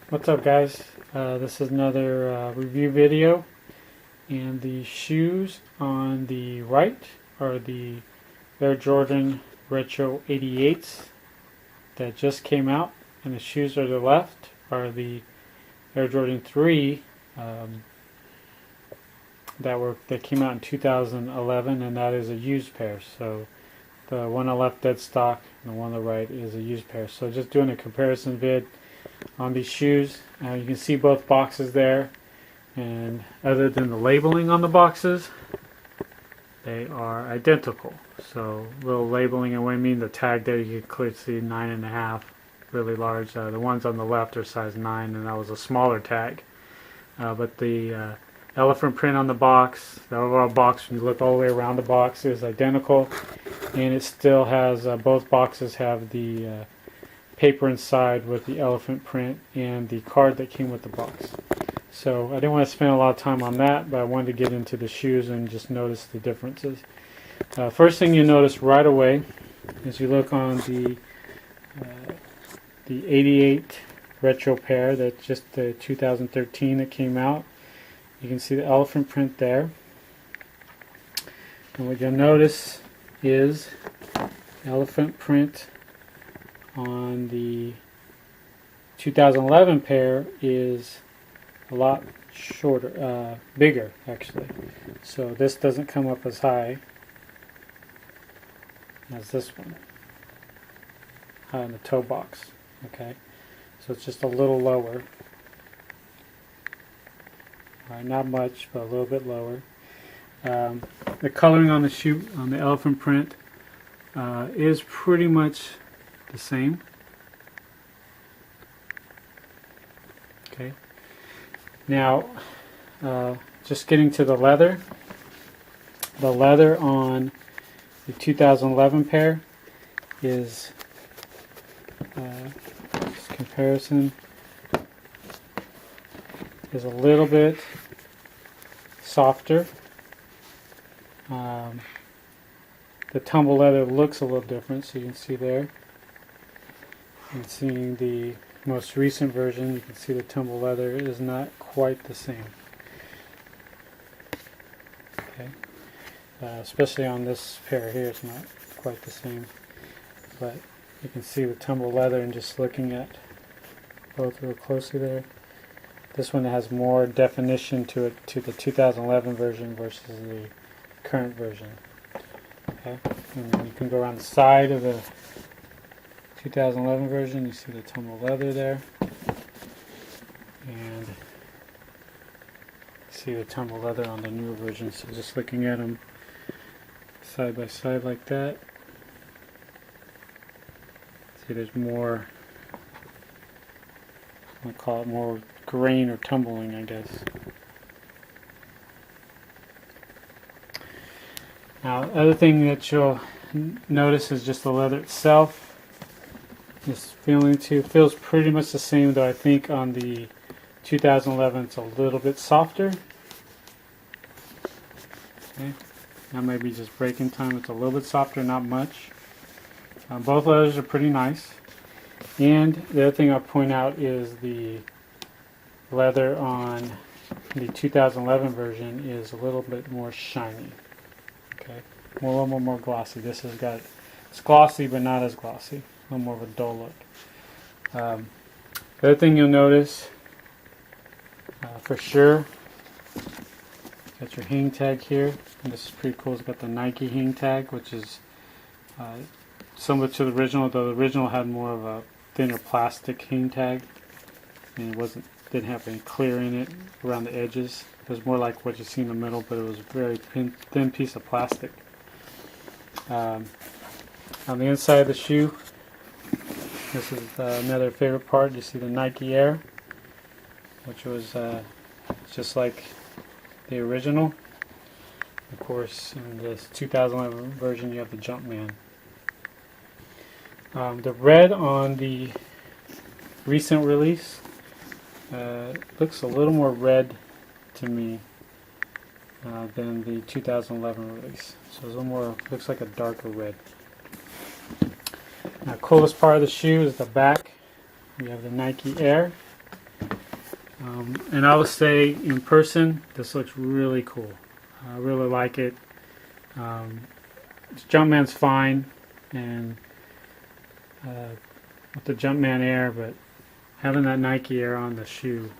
What's up, guys? This is another review video, and the shoes on the right are the Air Jordan Retro 88s that just came out, and the shoes on the left are the Air Jordan 3 that came out in 2011, and that is a used pair. So the one on the left dead stock, and the one on the right is a used pair. So just doing a comparison vid on these shoes. You can see both boxes there, and other than the labeling on the boxes, they are identical. So little labeling, and what I mean, the tag there, you can clearly see 9.5, really large. The ones on the left are size 9, and that was a smaller tag. But the elephant print on the box, the overall box, when you look all the way around the box, is identical, and it still has, both boxes have the paper inside with the elephant print and the card that came with the box. So I didn't want to spend a lot of time on that, but I wanted to get into the shoes and just notice the differences. First thing you notice right away is you look on the 88 retro pair, that's just the 2013 that came out. You can see the elephant print there, and what you'll notice is elephant print on the 2011 pair is a lot shorter, bigger actually. So this doesn't come up as high as this one, high in the toe box. Okay, so it's just a little lower. All right, not much, but a little bit lower. The coloring on the shoe, on the elephant print, is pretty much the same. Okay. Now, just getting to the leather. The leather on the 2011 pair is, this comparison, is a little bit softer. The tumble leather looks a little different, so you can see there. And seeing the most recent version, you can see the tumble leather is not quite the same. Okay, especially on this pair here, it's not quite the same. But you can see the tumble leather, and just looking at both real closely there. This one has more definition to it, to the 2011 version versus the current version. Okay, and then you can go around the side of the 2011 version. You see the tumble leather there, and see the tumble leather on the newer version. So just looking at them side by side like that, see there's more, I'm gonna call it more grain or tumbling, I guess. Now, the other thing that you'll notice is just the leather itself. This feels pretty much the same, though I think on the 2011 it's a little bit softer. Okay, that might be just breaking time. It's a little bit softer, not much. Both leathers are pretty nice. And the other thing I'll point out is the leather on the 2011 version is a little bit more shiny. Okay, a little more glossy. This has got, it's glossy but not as glossy. A little more of a dull look. The other thing you'll notice, for sure, got your hang tag here, and this is pretty cool. It's got the Nike hang tag, which is similar to the original, though the original had more of a thinner plastic hang tag, and it didn't have any clear in it around the edges. It was more like what you see in the middle, but it was a very thin piece of plastic. On the inside of the shoe, this is another favorite part. You see the Nike Air, which was just like the original. Of course, in this 2011 version, you have the Jumpman. The red on the recent release looks a little more red to me than the 2011 release. So it's a little more, looks like a darker red. Now, coolest part of the shoe is the back. We have the Nike Air, And I would say in person, this looks really cool. I really like it. Jumpman's fine, and with the Jumpman Air, but having that Nike Air on the shoe,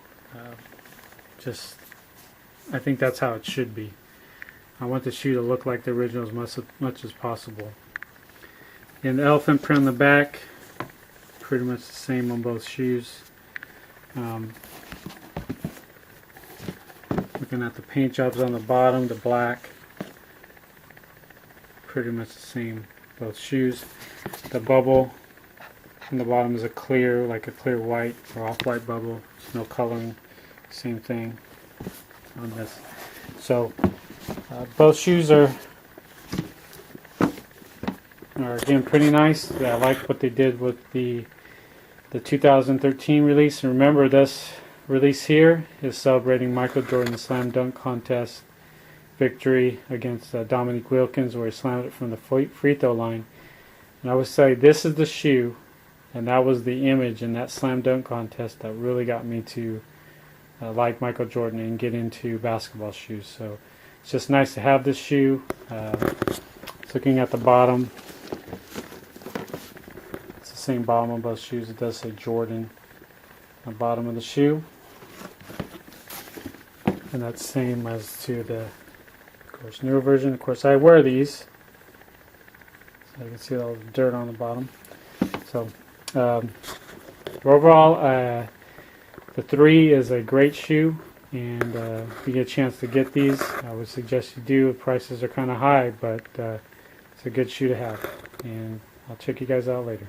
just I think that's how it should be. I want the shoe to look like the original as much as possible. And the elephant print on the back, pretty much the same on both shoes. Looking at the paint jobs on the bottom, the black, pretty much the same both shoes. The bubble on the bottom is a clear, like a clear white or off-white bubble. There's no coloring. Same thing on this. So both shoes are again pretty nice. I like what they did with the 2013 release. And remember, this release here is celebrating Michael Jordan's slam dunk contest victory against Dominique Wilkins, where he slammed it from the free throw line. And I would say this is the shoe, and that was the image in that slam dunk contest that really got me to like Michael Jordan and get into basketball shoes. So it's just nice to have this shoe. Looking at the bottom, it's the same bottom on both shoes. It does say Jordan on the bottom of the shoe, and that's same as to the, of course, newer version. Of course, I wear these, so you can see all the dirt on the bottom. So overall, the 3 is a great shoe, and if you get a chance to get these, I would suggest you do. The prices are kind of high, but it's a good shoe to have, and I'll check you guys out later.